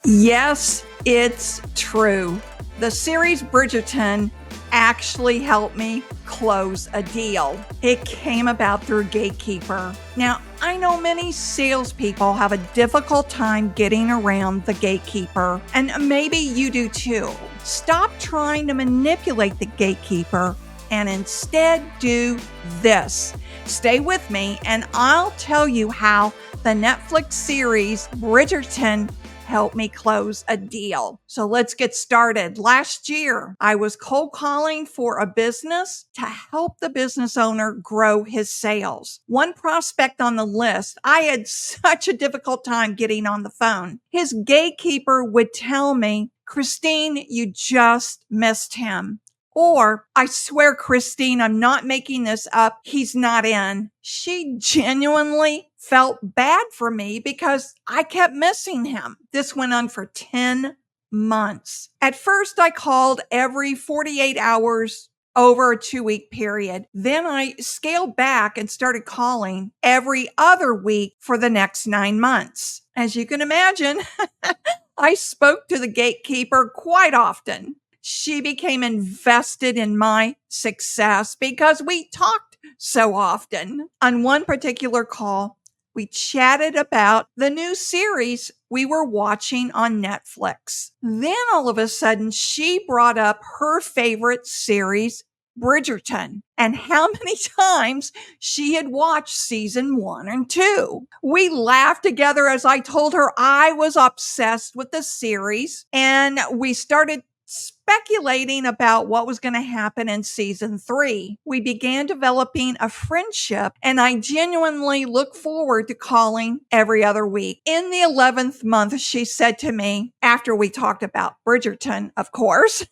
Yes, it's true. The series Bridgerton actually helped me close a deal. It came about through Gatekeeper. Now, I know many salespeople have a difficult time getting around the Gatekeeper, and maybe you do too. Stop trying to manipulate the Gatekeeper and instead do this. Stay with me, and I'll tell you how the Netflix series Bridgerton help me close a deal. So let's get started. Last year, I was cold calling for a business to help the business owner grow his sales. One prospect on the list, I had such a difficult time getting on the phone. His gatekeeper would tell me, "Christine, you just missed him." Or, "I swear, Christine, I'm not making this up. He's not in." She genuinely felt bad for me because I kept missing him. This went on for 10 months. At first, I called every 48 hours over a 2-week period. Then I scaled back and started calling every other week for the next 9 months. As you can imagine, I spoke to the gatekeeper quite often. She became invested in my success because we talked so often. On one particular call, we chatted about the new series we were watching on Netflix. Then all of a sudden, she brought up her favorite series, Bridgerton, and how many times she had watched season 1 and 2. We laughed together as I told her I was obsessed with the series, and we started speculating about what was going to happen in season 3. We began developing a friendship, and I genuinely look forward to calling every other week. In the 11th month, she said to me, after we talked about Bridgerton, of course,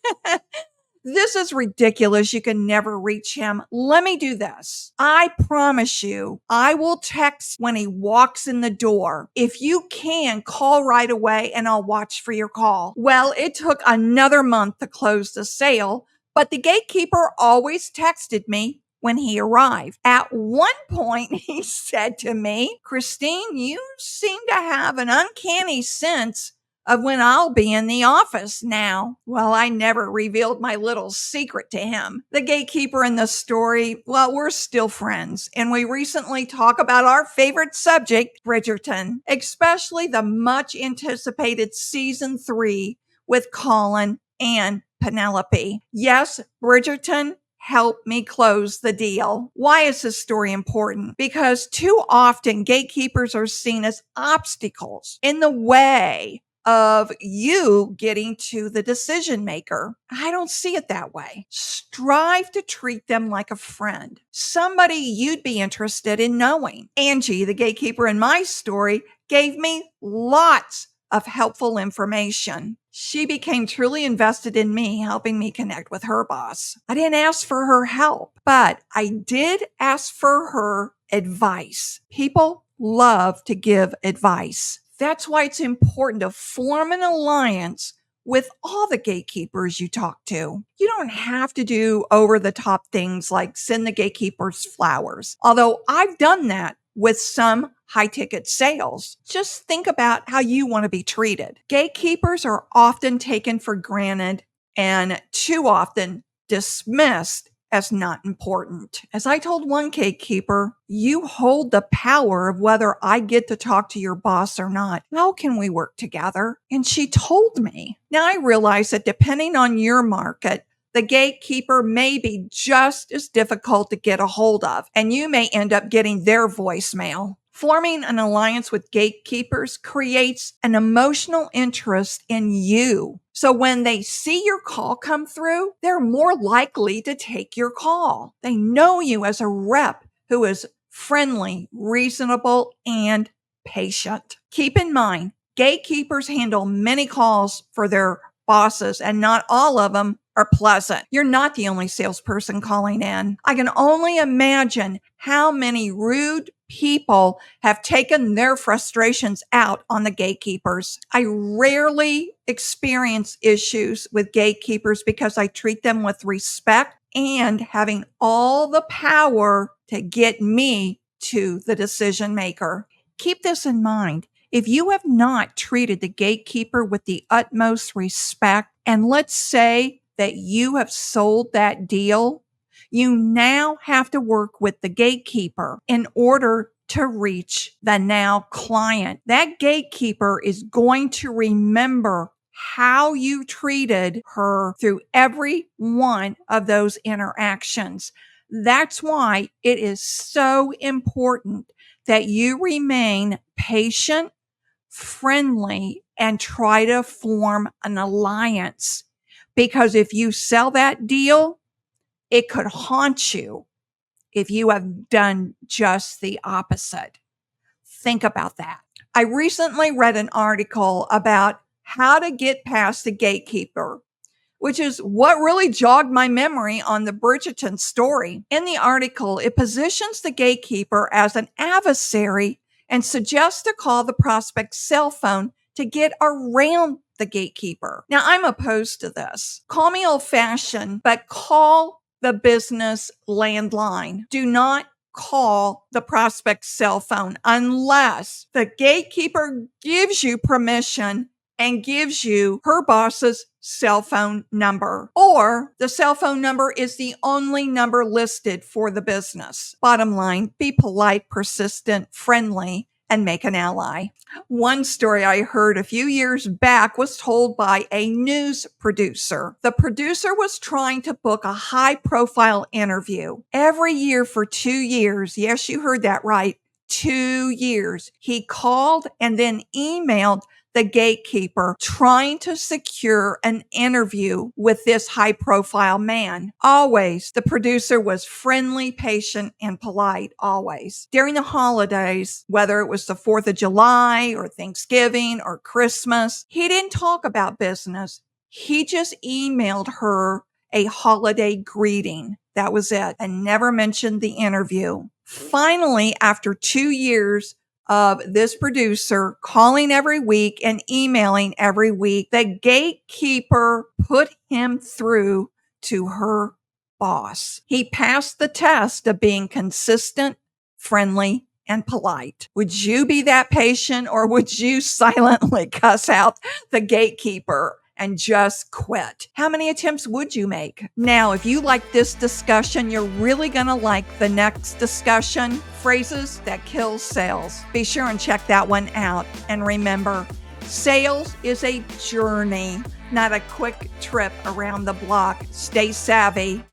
"This is ridiculous. You can never reach him. Let me do this. I promise you, I will text when he walks in the door. If you can, call right away and I'll watch for your call." Well, it took another month to close the sale, but the gatekeeper always texted me when he arrived. At one point, he said to me, "Christine, you seem to have an uncanny sense of when I'll be in the office now." Well, I never revealed my little secret to him. The gatekeeper in the story, well, we're still friends, and we recently talk about our favorite subject, Bridgerton, especially the much anticipated season 3 with Colin and Penelope. Yes, Bridgerton help me close the deal. Why is this story important? Because too often gatekeepers are seen as obstacles in the way of you getting to the decision maker. I don't see it that way. Strive to treat them like a friend, somebody you'd be interested in knowing. Angie, the gatekeeper in my story, gave me lots of helpful information. She became truly invested in me, helping me connect with her boss. I didn't ask for her help, but I did ask for her advice. People love to give advice. That's why it's important to form an alliance with all the gatekeepers you talk to. You don't have to do over-the-top things like send the gatekeepers flowers, although I've done that with some high-ticket sales. Just think about how you want to be treated. Gatekeepers are often taken for granted and too often dismissed as not important. As I told one gatekeeper, "You hold the power of whether I get to talk to your boss or not. How can we work together?" And she told me. Now I realize that depending on your market, the gatekeeper may be just as difficult to get a hold of, and you may end up getting their voicemail. Forming an alliance with gatekeepers creates an emotional interest in you. So when they see your call come through, they're more likely to take your call. They know you as a rep who is friendly, reasonable, and patient. Keep in mind, gatekeepers handle many calls for their bosses, and not all of them are pleasant. You're not the only salesperson calling in. I can only imagine how many rude people have taken their frustrations out on the gatekeepers. I rarely experience issues with gatekeepers because I treat them with respect and having all the power to get me to the decision maker. Keep this in mind. If you have not treated the gatekeeper with the utmost respect, and let's say that you have sold that deal, you now have to work with the gatekeeper in order to reach the now client. That gatekeeper is going to remember how you treated her through every one of those interactions. That's why it is so important that you remain patient, friendly, and try to form an alliance. Because if you sell that deal, it could haunt you if you have done just the opposite. Think about that. I recently read an article about how to get past the gatekeeper, which is what really jogged my memory on the Bridgerton story. In the article, it positions the gatekeeper as an adversary and suggests to call the prospect's cell phone to get around the gatekeeper. Now, I'm opposed to this. Call me old-fashioned, but call the business landline. Do not call the prospect's cell phone unless the gatekeeper gives you permission and gives you her boss's cell phone number, or the cell phone number is the only number listed for the business. Bottom line, be polite, persistent, friendly, and make an ally. One story I heard a few years back was told by a news producer. The producer was trying to book a high-profile interview. Every year for 2 years, yes, you heard that right, 2 years, he called and then emailed the gatekeeper trying to secure an interview with this high profile man. Always, the producer was friendly, patient, and polite, always. During the holidays, whether it was the 4th of July or Thanksgiving or Christmas, he didn't talk about business. He just emailed her a holiday greeting. That was it, and never mentioned the interview. Finally, after 2 years, of this producer calling every week and emailing every week, the gatekeeper put him through to her boss. He passed the test of being consistent, friendly, and polite. Would you be that patient, or would you silently cuss out the gatekeeper and just quit? How many attempts would you make? Now, if you like this discussion, you're really going to like the next discussion, phrases that kill sales. Be sure and check that one out. And remember, sales is a journey, not a quick trip around the block. Stay savvy.